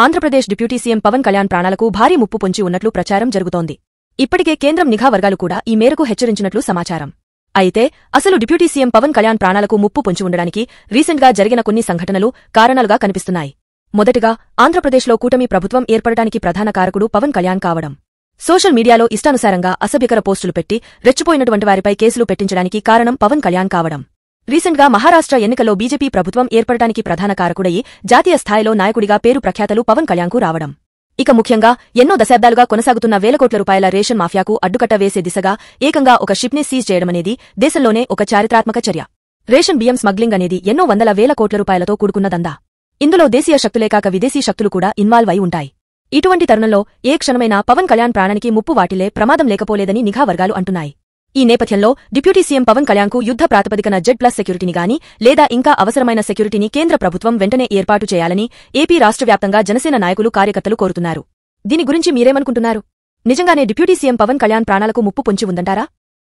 Andhra Pradesh deputy CM Pawan Kalyan ప్రాణాలకు భారీ ముప్పు పొంచి ఉన్నట్లు ప్రచారం జరుగుతోంది. ఇప్పటికే కేంద్రం నిఘా వర్గాలు కూడా ఈ మేరకు హెచ్చరించినట్లు సమాచారం. అయితే అసలు డిప్యూటీ సీఎం పవన్ కళ్యాణ్ ప్రాణాలకు ముప్పు పొంచి ఉండడానికి రీసెంట్గా జరిగిన కొన్ని సంఘటనలు కారణాలుగా కనిపిస్తున్నాయి. మొదటగా ఆంధ్రప్రదేశ్లో కూటమి ప్రభుత్వం ఏర్పడటానికి ప్రధాన కారకుడు పవన్ కళ్యాణ్ కావడం. సోషల్ మీడియాలో ఇష్టానుసారంగా అసభ్యకర పోస్టులు పెట్టి రెచ్చిపోయినటువంటి వారిపై కేసులు పెట్టించడానికి కారణం పవన్ కళ్యాణ్ కావడం. రీసెంట్గా మహారాష్ట్ర ఎన్నికల్లో బీజేపీ ప్రభుత్వం ఏర్పడటానికి ప్రధాన కారకుడయి జాతీయ స్థాయిలో నాయకుడిగా పేరు ప్రఖ్యాతలు పవన్ కళ్యాణ్కు రావడం. ఇక ముఖ్యంగా ఎన్నో దశాబ్దాలుగా కొనసాగుతున్న వేల కోట్ల రూపాయల రేషన్ మాఫియాకు అడ్డుకట్ట వేసే దిశగా ఏకంగా ఒక షిప్ని సీజ్ చేయడమనేది దేశంలోనే ఒక చారిత్రాత్మక చర్య. రేషన్ బియ్యం స్మగ్లింగ్ అనేది ఎన్నో వందల వేల కోట్ల రూపాయలతో కూడుకున్నదందా. ఇందులో దేశీయ శక్తులే కాక విదేశీ శక్తులు కూడా ఇన్వాల్వ్ అయి ఉంటాయి. ఇటువంటి తరుణంలో ఏ క్షణమైనా పవన్ కళ్యాణ్ ప్రాణానికి ముప్పు వాటిల్లే ప్రమాదం లేకపోలేదని నిఘా వర్గాలు అంటున్నాయి. ఈ నేపథ్యంలో డిప్యూటీ సీఎం పవన్ కళ్యాణ్కు యుద్ధ ప్రాతిపదికన Z+ సెక్యూరిటీని గాని లేదా ఇంకా అవసరమైన సెక్యూరిటీని కేంద్ర ప్రభుత్వం వెంటనే ఏర్పాటు చేయాలని ఏపీ రాష్ట్ర వ్యాప్తంగా జనసేన నాయకులు కార్యకర్తలు కోరుతున్నారు. దీని గురించి మీరేమనుకుంటున్నారు? నిజంగానే డిప్యూటీ సీఎం పవన్ కళ్యాణ్ ప్రాణాలకు ముప్పు పొంచి ఉందంటారా?